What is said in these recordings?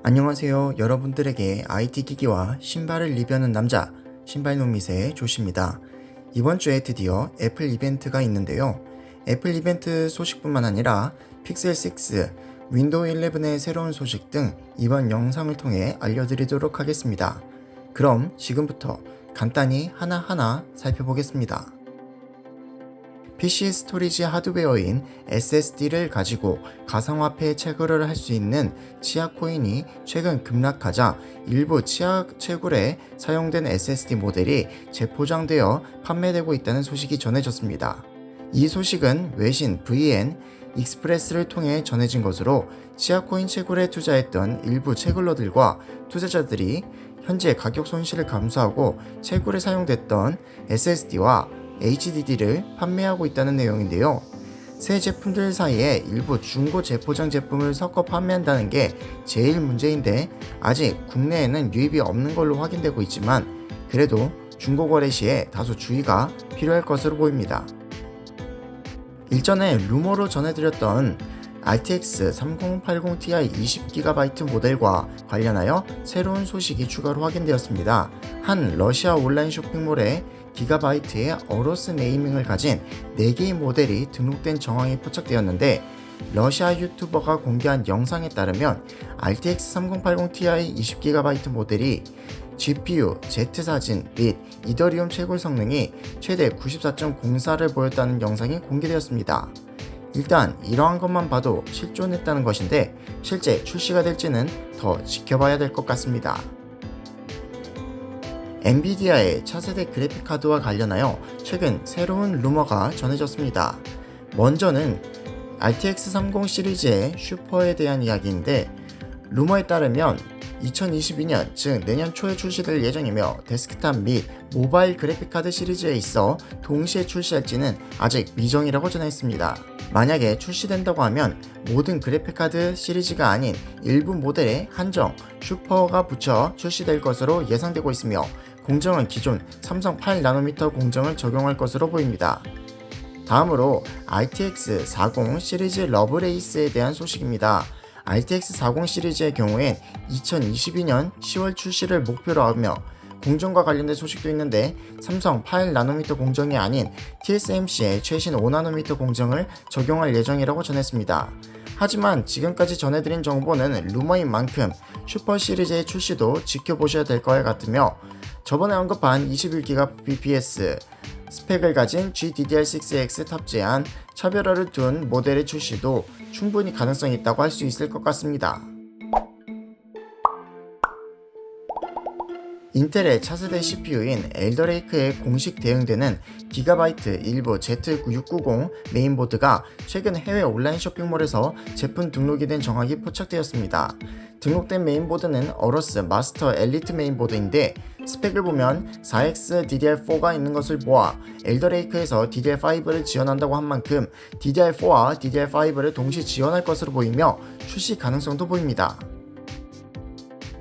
안녕하세요. 여러분들에게 IT 기기와 신발을 리뷰하는 남자, 신발노밋의 조시입니다. 이번 주에 드디어 애플 이벤트가 있는데요. 애플 이벤트 소식뿐만 아니라 픽셀 6, 윈도우 11의 새로운 소식 등 이번 영상을 통해 알려드리도록 하겠습니다. 그럼 지금부터 간단히 하나하나 살펴보겠습니다. PC 스토리지 하드웨어인 SSD를 가지고 가상화폐 채굴을 할 수 있는 치아 코인이 최근 급락하자 일부 치아 채굴에 사용된 SSD 모델이 재포장되어 판매되고 있다는 소식이 전해졌습니다. 이 소식은 외신 VN 익스프레스를 통해 전해진 것으로 치아 코인 채굴에 투자했던 일부 채굴러들과 투자자들이 현재 가격 손실을 감수하고 채굴에 사용됐던 SSD와 HDD를 판매하고 있다는 내용인데요. 새 제품들 사이에 일부 중고 재포장 제품을 섞어 판매한다는 게 제일 문제인데 아직 국내에는 유입이 없는 걸로 확인되고 있지만 그래도 중고 거래 시에 다소 주의가 필요할 것으로 보입니다. 일전에 루머로 전해드렸던 RTX 3080 Ti 20GB 모델과 관련하여 새로운 소식이 추가로 확인되었습니다. 한 러시아 온라인 쇼핑몰에 기가바이트의 어로스 네이밍을 가진 4개의 모델이 등록된 정황이 포착되었는데 러시아 유튜버가 공개한 영상에 따르면 RTX 3080 Ti 20GB 모델이 GPU, Z사진 및 이더리움 채굴 성능이 최대 94.04를 보였다는 영상이 공개되었습니다. 일단 이러한 것만 봐도 실존했다는 것인데 실제 출시가 될지는 더 지켜봐야 될 것 같습니다. 엔비디아의 차세대 그래픽카드와 관련하여 최근 새로운 루머가 전해졌습니다. 먼저는 RTX 30 시리즈의 슈퍼에 대한 이야기인데 루머에 따르면 2022년 즉 내년 초에 출시될 예정이며 데스크탑 및 모바일 그래픽카드 시리즈에 있어 동시에 출시할지는 아직 미정이라고 전했습니다. 만약에 출시된다고 하면 모든 그래픽카드 시리즈가 아닌 일부 모델에 한정 슈퍼가 붙여 출시될 것으로 예상되고 있으며 공정은 기존 삼성 8nm 공정을 적용할 것으로 보입니다. 다음으로 RTX 40 시리즈 러브레이스에 대한 소식입니다. RTX 40 시리즈의 경우엔 2022년 10월 출시를 목표로 하며 공정과 관련된 소식도 있는데 삼성 8nm 공정이 아닌 TSMC의 최신 5nm 공정을 적용할 예정이라고 전했습니다. 하지만 지금까지 전해드린 정보는 루머인 만큼 슈퍼 시리즈의 출시도 지켜보셔야 될 것 같으며 저번에 언급한 21GBps 스펙을 가진 GDDR6X 탑재한 차별화를 둔 모델의 출시도 충분히 가능성이 있다고 할 수 있을 것 같습니다. 인텔의 차세대 CPU인 엘더레이크에 공식 대응되는 기가바이트 일부 Z9690 메인보드가 최근 해외 온라인 쇼핑몰에서 제품 등록이 된 정황이 포착되었습니다. 등록된 메인보드는 어로스 마스터 엘리트 메인보드인데 스펙을 보면 4X DDR4가 있는 것을 보아 엘더레이크에서 DDR5를 지원한다고 한 만큼 DDR4와 DDR5를 동시 지원할 것으로 보이며 출시 가능성도 보입니다.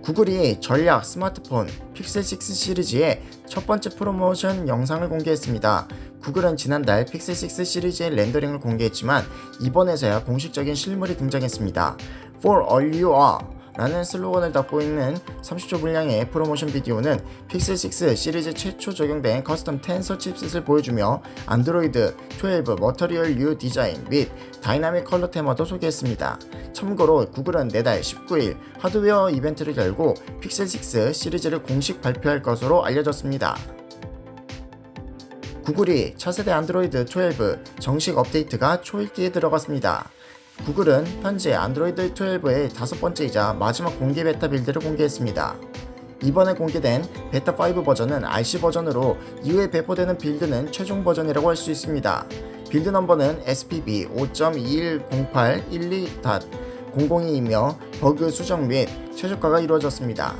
구글이 전략 스마트폰 픽셀 6 시리즈의 첫 번째 프로모션 영상을 공개했습니다. 구글은 지난달 픽셀 6 시리즈의 렌더링을 공개했지만 이번에서야 공식적인 실물이 등장했습니다. For all you are 라는 슬로건을 담고 있는 30초 분량의 프로모션 비디오는 픽셀 6 시리즈 최초 적용된 커스텀 텐서 칩셋을 보여주며 안드로이드 12 머터리얼 U 디자인 및 다이나믹 컬러 테마도 소개했습니다. 참고로 구글은 내달 19일 하드웨어 이벤트를 열고 픽셀 6 시리즈를 공식 발표할 것으로 알려졌습니다. 구글이 차세대 안드로이드 12 정식 업데이트가 초읽기에 들어갔습니다. 구글은 현재 안드로이드 12의 5번째이자 마지막 공개 베타 빌드를 공개했습니다. 이번에 공개된 베타 5 버전은 RC 버전으로 이후에 배포되는 빌드는 최종 버전이라고 할 수 있습니다. 빌드 넘버는 SPB 5.210812.002이며 버그 수정 및 최적화가 이루어졌습니다.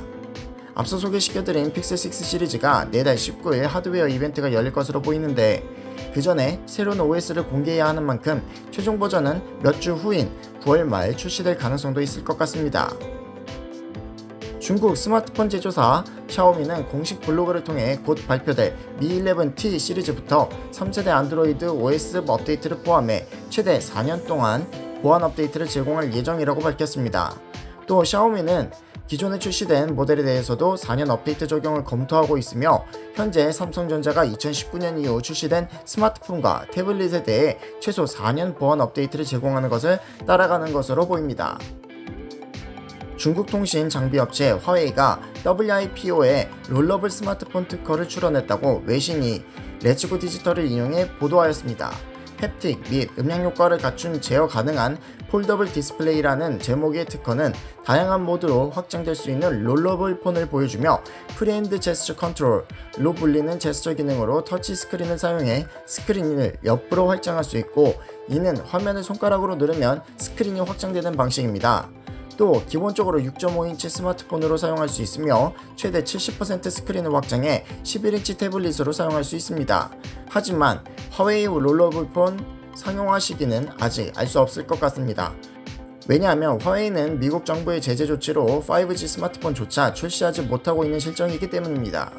앞서 소개시켜드린 픽셀 6 시리즈가 내달 19일 하드웨어 이벤트가 열릴 것으로 보이는데 그 전에 새로운 OS를 공개해야 하는 만큼 최종 버전은 몇 주 후인 9월 말 출시될 가능성도 있을 것 같습니다. 중국 스마트폰 제조사 샤오미는 공식 블로그를 통해 곧 발표될 Mi 11T 시리즈부터 3세대 안드로이드 OS 업데이트를 포함해 최대 4년 동안 보안 업데이트를 제공할 예정이라고 밝혔습니다. 또 샤오미는 기존에 출시된 모델에 대해서도 4년 업데이트 적용을 검토하고 있으며 현재 삼성전자가 2019년 이후 출시된 스마트폰과 태블릿에 대해 최소 4년 보안 업데이트를 제공하는 것을 따라가는 것으로 보입니다. 중국 통신 장비 업체 화웨이가 WIPO에 롤러블 스마트폰 특허를 출원했다고 외신이 레츠고 디지털을 인용해 보도하였습니다. 햅틱 및 음향 효과를 갖춘 제어 가능한 폴더블 디스플레이라는 제목의 특허는 다양한 모드로 확장될 수 있는 롤러블 폰을 보여주며 프리핸드 제스처 컨트롤로 불리는 제스처 기능으로 터치 스크린을 사용해 스크린을 옆으로 확장할 수 있고, 이는 화면을 손가락으로 누르면 스크린이 확장되는 방식입니다. 또 기본적으로 6.5인치 스마트폰으로 사용할 수 있으며 최대 70% 스크린을 확장해 11인치 태블릿으로 사용할 수 있습니다. 하지만 화웨이 롤러블 폰 상용화 시기는 아직 알 수 없을 것 같습니다. 왜냐하면 화웨이는 미국 정부의 제재 조치로 5G 스마트폰조차 출시하지 못하고 있는 실정이기 때문입니다.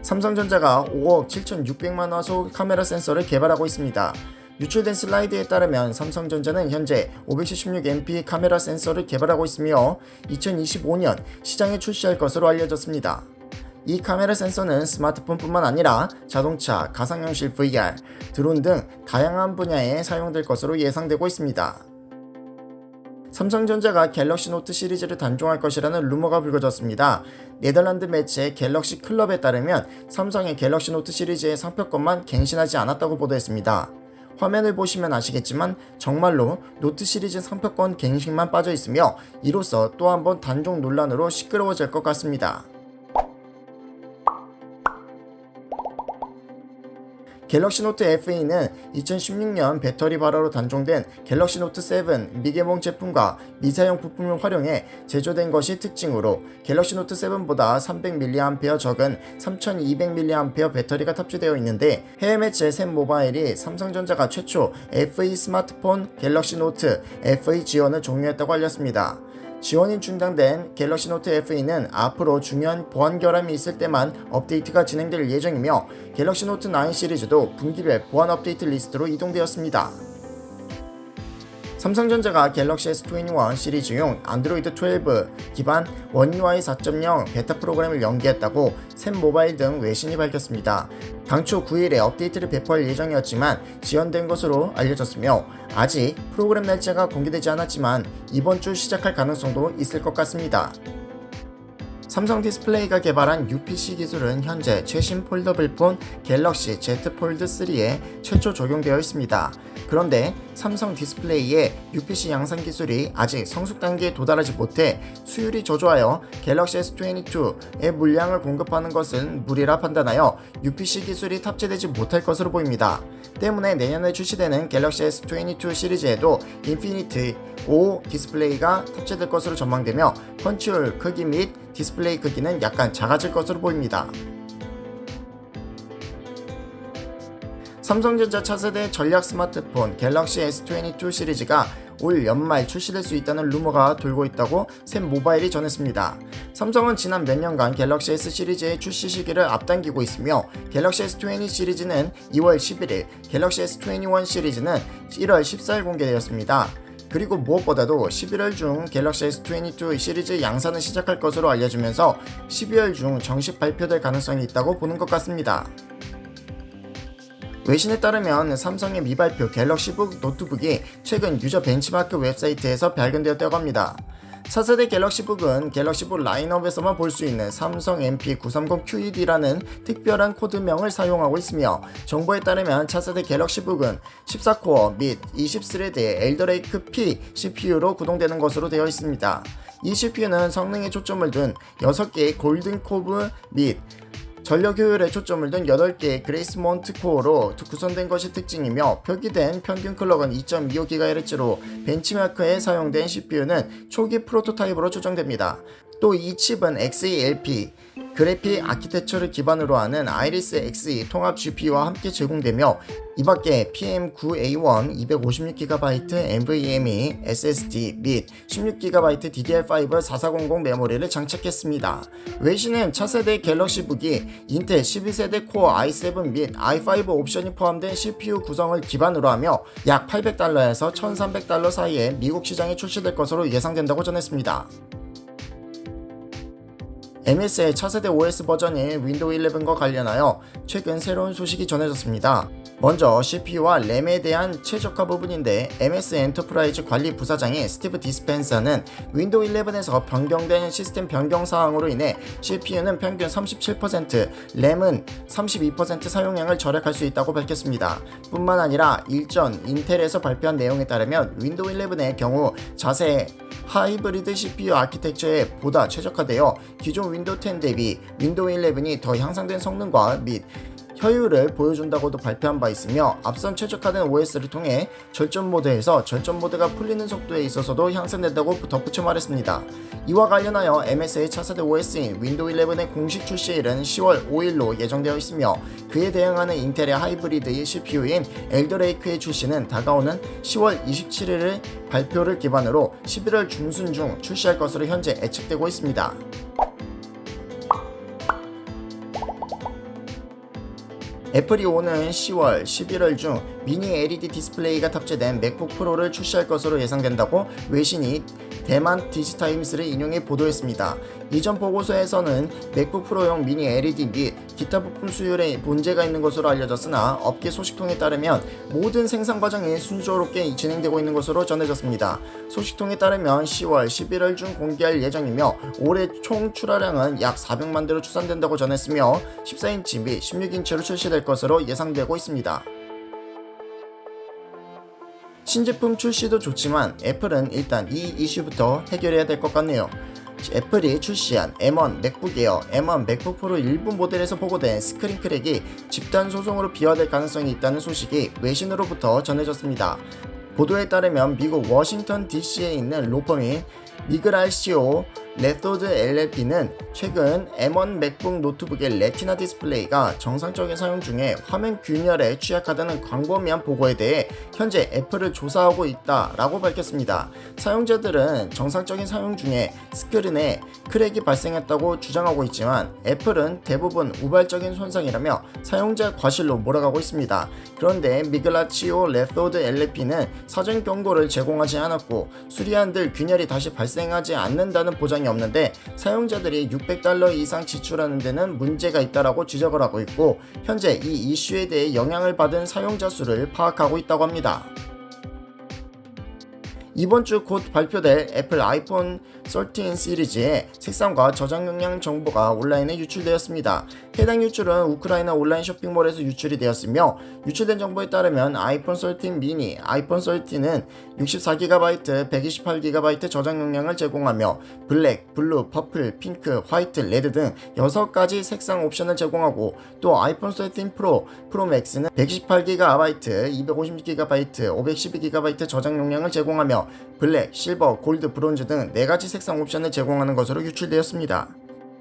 삼성전자가 5억 7,600만 화소 카메라 센서를 개발하고 있습니다. 유출된 슬라이드에 따르면 삼성전자는 현재 576MP 카메라 센서를 개발하고 있으며 2025년 시장에 출시할 것으로 알려졌습니다. 이 카메라 센서는 스마트폰뿐만 아니라 자동차, 가상현실 VR, 드론 등 다양한 분야에 사용될 것으로 예상되고 있습니다. 삼성전자가 갤럭시 노트 시리즈를 단종할 것이라는 루머가 불거졌습니다. 네덜란드 매체 갤럭시 클럽에 따르면 삼성의 갤럭시 노트 시리즈의 상표권만 갱신하지 않았다고 보도했습니다. 화면을 보시면 아시겠지만 정말로 노트 시리즈 상표권 갱신만 빠져 있으며 이로써 또 한 번 단종 논란으로 시끄러워질 것 같습니다. 갤럭시 노트 FE는 2016년 배터리 발화로 단종된 갤럭시 노트 7 미개봉 제품과 미사용 부품을 활용해 제조된 것이 특징으로 갤럭시 노트 7보다 300mAh 적은 3200mAh 배터리가 탑재되어 있는데, 해외 매체 샘 모바일이 삼성전자가 최초 FE 스마트폰 갤럭시 노트 FE 지원을 종료했다고 알렸습니다. 지원이 중단된 갤럭시 노트 FE는 앞으로 중요한 보안 결함이 있을 때만 업데이트가 진행될 예정이며 갤럭시 노트 9 시리즈도 분기별 보안 업데이트 리스트로 이동되었습니다. 삼성전자가 갤럭시 S21 시리즈용 안드로이드 12 기반 원 UI 4.0 베타 프로그램을 연기했다고 샘 모바일 등 외신이 밝혔습니다. 당초 9일에 업데이트를 배포할 예정이었지만 지연된 것으로 알려졌으며 아직 프로그램 날짜가 공개되지 않았지만 이번 주 시작할 가능성도 있을 것 같습니다. 삼성 디스플레이가 개발한 UPC 기술은 현재 최신 폴더블 폰 갤럭시 Z 폴드 3에 최초 적용되어 있습니다. 그런데 삼성 디스플레이의 UPC 양산 기술이 아직 성숙 단계에 도달하지 못해 수율이 저조하여 갤럭시 S22의 물량을 공급하는 것은 무리라 판단하여 UPC 기술이 탑재되지 못할 것으로 보입니다. 때문에 내년에 출시되는 갤럭시 S22 시리즈에도 인피니티 5 디스플레이가 탑재될 것으로 전망되며 펀치홀 크기 및 디스플레이 크기는 약간 작아질 것으로 보입니다. 삼성전자 차세대 전략 스마트폰 갤럭시 S22 시리즈가 올 연말 출시될 수 있다는 루머가 돌고 있다고 샘 모바일이 전했습니다. 삼성은 지난 몇 년간 갤럭시 S 시리즈의 출시 시기를 앞당기고 있으며 갤럭시 S20 시리즈는 2월 11일, 갤럭시 S21 시리즈는 1월 14일 공개되었습니다. 그리고 무엇보다도 11월 중 갤럭시 S22 시리즈 양산을 시작할 것으로 알려지면서 12월 중 정식 발표될 가능성이 있다고 보는 것 같습니다. 외신에 따르면 삼성의 미발표 갤럭시북 노트북이 최근 유저 벤치마크 웹사이트에서 발견되었다고 합니다. 차세대 갤럭시북은 갤럭시북 라인업에서만 볼 수 있는 삼성 MP930QED라는 특별한 코드명을 사용하고 있으며, 정보에 따르면 차세대 갤럭시북은 14코어 및 20스레드의 엘더레이크 P CPU로 구동되는 것으로 되어 있습니다. 이 CPU는 성능에 초점을 둔 6개의 골든코브 및 전력 효율에 초점을 둔 8개의 그레이스몬트 코어로 구성된 것이 특징이며, 표기된 평균 클럭은 2.25GHz로 벤치마크에 사용된 CPU는 초기 프로토타입으로 추정됩니다. 또 이 칩은 XeLP 그래픽 아키텍처를 기반으로 하는 아이리스 Xe 통합 GPU와 함께 제공되며, 이밖에 PM9A1 256GB NVMe SSD 및 16GB DDR5 4400 메모리를 장착했습니다. 외신은 차세대 갤럭시북이 인텔 12세대 코어 i7 및 i5 옵션이 포함된 CPU 구성을 기반으로 하며 약 $800에서 $1300 사이에 미국 시장에 출시될 것으로 예상된다고 전했습니다. MS의 차세대 OS 버전인 윈도우 11과 관련하여 최근 새로운 소식이 전해졌습니다. 먼저 CPU와 램에 대한 최적화 부분인데 MS 엔터프라이즈 관리 부사장인 스티브 디스펜서는 윈도우 11에서 변경된 시스템 변경 사항으로 인해 CPU는 평균 37%, 램은 32% 사용량을 절약할 수 있다고 밝혔습니다. 뿐만 아니라 일전 인텔에서 발표한 내용에 따르면 윈도우 11의 경우 자세 하이브리드 CPU 아키텍처에 보다 최적화되어 기존 윈도우 10 대비 윈도우 11이 더 향상된 성능과 및 효율을 보여준다고도 발표한 바 있으며 앞선 최적화된 OS를 통해 절전 모드에서 절전 모드가 풀리는 속도에 있어서도 향상된다고 덧붙여 말했습니다. 이와 관련하여 MS의 차세대 OS인 윈도우 11의 공식 출시일은 10월 5일로 예정되어 있으며 그에 대응하는 인텔의 하이브리드 CPU인 엘더레이크의 출시는 다가오는 10월 27일의 발표를 기반으로 11월 중순 중 출시할 것으로 현재 예측되고 있습니다. 애플이 오는 10월, 11월 중 미니 LED 디스플레이가 탑재된 맥북 프로를 출시할 것으로 예상된다고 외신이 대만 디지타임스를 인용해 보도했습니다. 이전 보고서에서는 맥북 프로용 미니 LED 및 기타 부품 수율에 문제가 있는 것으로 알려졌으나 업계 소식통에 따르면 모든 생산 과정이 순조롭게 진행되고 있는 것으로 전해졌습니다. 소식통에 따르면 10월, 11월 중 공개할 예정이며 올해 총 출하량은 약 400만 대로 추산된다고 전했으며 14인치 및 16인치로 출시될 것으로 예상되고 있습니다. 신제품 출시도 좋지만 애플은 일단 이 이슈부터 해결해야 될 것 같네요. 애플이 출시한 M1 맥북 에어, M1 맥북 프로 일부 모델에서 보고된 스크린 크랙이 집단 소송으로 비화될 가능성이 있다는 소식이 외신으로부터 전해졌습니다. 보도에 따르면 미국 워싱턴 DC에 있는 로펌인 미글RCO 레토드 LLP는 최근 M1 맥북 노트북의 레티나 디스플레이가 정상적인 사용 중에 화면 균열에 취약하다는 광범위한 보고에 대해 현재 애플을 조사하고 있다라고 밝혔습니다. 사용자들은 정상적인 사용 중에 스크린에 크랙이 발생했다고 주장하고 있지만 애플은 대부분 우발적인 손상이라며 사용자 과실로 몰아가고 있습니다. 그런데 미글라치오 레토드 LLP는 사전 경고를 제공하지 않았고 수리한들 균열이 다시 발생하지 않는다는 보장이 없는데 사용자들이 $600 이상 지출하는 데는 문제가 있다라고 지적을 하고 있고 현재 이 이슈에 대해 영향을 받은 사용자 수를 파악하고 있다고 합니다. 이번 주 곧 발표될 애플 아이폰 13 시리즈의 색상과 저장 용량 정보가 온라인에 유출되었습니다. 해당 유출은 우크라이나 온라인 쇼핑몰에서 유출이 되었으며 유출된 정보에 따르면 아이폰 13 미니, 아이폰 13은 64GB, 128GB 저장 용량을 제공하며 블랙, 블루, 퍼플, 핑크, 화이트, 레드 등 6가지 색상 옵션을 제공하고 또 아이폰 13 프로, 프로 맥스는 128GB, 256GB, 512GB 저장 용량을 제공하며 블랙, 실버, 골드, 브론즈 등 4가지 색상 옵션을 제공하는 것으로 유출되었습니다.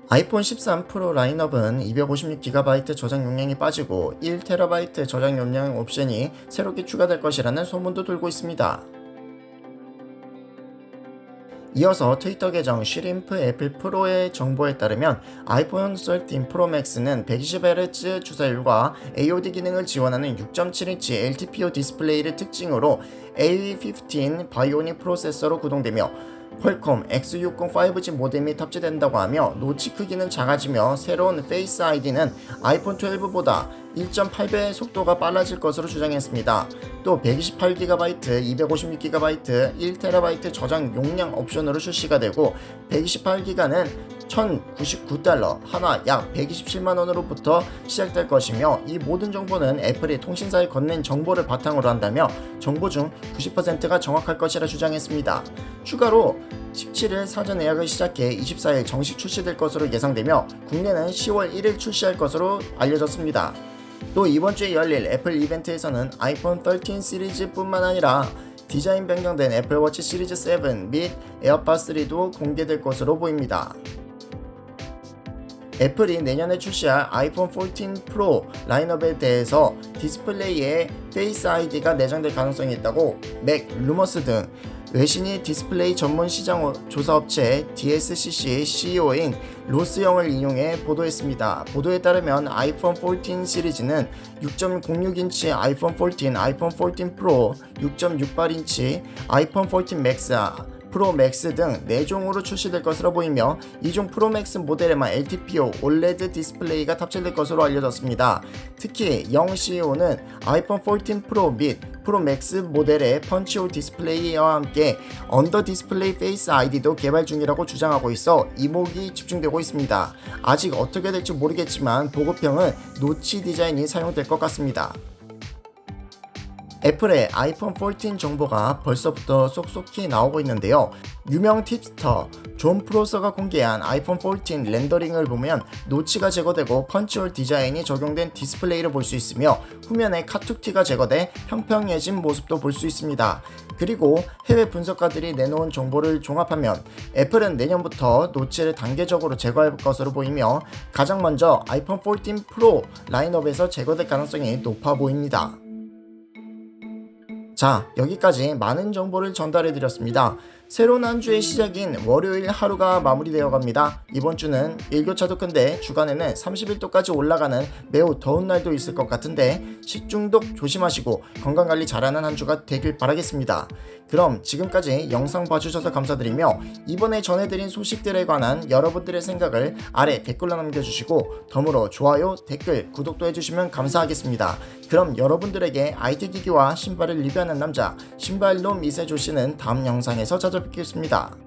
아이폰 13 프로 라인업은 256GB 저장 용량이 빠지고 1TB 저장 용량 옵션이 새롭게 추가될 것이라는 소문도 돌고 있습니다. 이어서 트위터 계정 쉬림프 애플 프로의 정보에 따르면 아이폰 13 프로 맥스는 120Hz 주사율과 AOD 기능을 지원하는 6.7인치 LTPO 디스플레이를 특징으로 A15 바이오닉 프로세서로 구동되며 퀄컴 X60 5G 모뎀이 탑재된다고 하며 노치 크기는 작아지며 새로운 페이스 아이디는 아이폰 12보다 1.8배 속도가 빨라질 것으로 주장했습니다. 또 128GB, 256GB, 1TB 저장 용량 옵션으로 출시가 되고 128기가는 $1,099 하나 약 127만원으로부터 시작될 것이며 이 모든 정보는 애플이 통신사에 건넨 정보를 바탕으로 한다며 정보 중 90%가 정확할 것이라 주장했습니다. 추가로 17일 사전 예약을 시작해 24일 정식 출시될 것으로 예상되며 국내는 10월 1일 출시할 것으로 알려졌습니다. 또 이번 주에 열릴 애플 이벤트에서는 아이폰 13 시리즈 뿐만 아니라 디자인 변경된 애플워치 시리즈 7 및 에어팟 3도 공개될 것으로 보입니다. 애플이 내년에 출시할 아이폰 14 프로 라인업에 대해서 디스플레이에 페이스 아이디가 내장될 가능성이 있다고 맥, 루머스 등 외신이 디스플레이 전문 시장 조사업체 DSCC CEO인 로스 영을 인용해 보도했습니다. 보도에 따르면 아이폰 14 시리즈는 6.06인치 아이폰 14, 아이폰 14 프로, 6.68인치 아이폰 14 맥스, 프로 맥스 등 4종으로 출시될 것으로 보이며 이 중 프로 맥스 모델에만 LTPO OLED 디스플레이가 탑재될 것으로 알려졌습니다. 특히 영 CEO는 아이폰 14 프로 및 프로 맥스 모델의 펀치홀 디스플레이와 함께 언더 디스플레이 페이스 ID도 개발 중이라고 주장하고 있어 이목이 집중되고 있습니다. 아직 어떻게 될지 모르겠지만 보급형은 노치 디자인이 사용될 것 같습니다. 애플의 아이폰 14 정보가 벌써부터 쏙쏙히 나오고 있는데요. 유명 팁스터 존 프로서가 공개한 아이폰 14 렌더링을 보면 노치가 제거되고 펀치홀 디자인이 적용된 디스플레이를 볼 수 있으며 후면에 카툭티가 제거돼 평평해진 모습도 볼 수 있습니다. 그리고 해외 분석가들이 내놓은 정보를 종합하면 애플은 내년부터 노치를 단계적으로 제거할 것으로 보이며 가장 먼저 아이폰 14 프로 라인업에서 제거될 가능성이 높아 보입니다. 자, 여기까지 많은 정보를 전달해 드렸습니다. 새로운 한 주의 시작인 월요일 하루가 마무리되어 갑니다. 이번 주는 일교차도 큰데 주간에는 31도까지 올라가는 매우 더운 날도 있을 것 같은데 식중독 조심하시고 건강관리 잘하는 한 주가 되길 바라겠습니다. 그럼 지금까지 영상 봐주셔서 감사드리며 이번에 전해드린 소식들에 관한 여러분들의 생각을 아래 댓글로 남겨주시고 덤으로 좋아요, 댓글, 구독도 해주시면 감사하겠습니다. 그럼 여러분들에게 IT 기기와 신발을 리뷰하는 남자 신발놈 이세조씨는 다음 영상에서 찾아뵙겠습니다.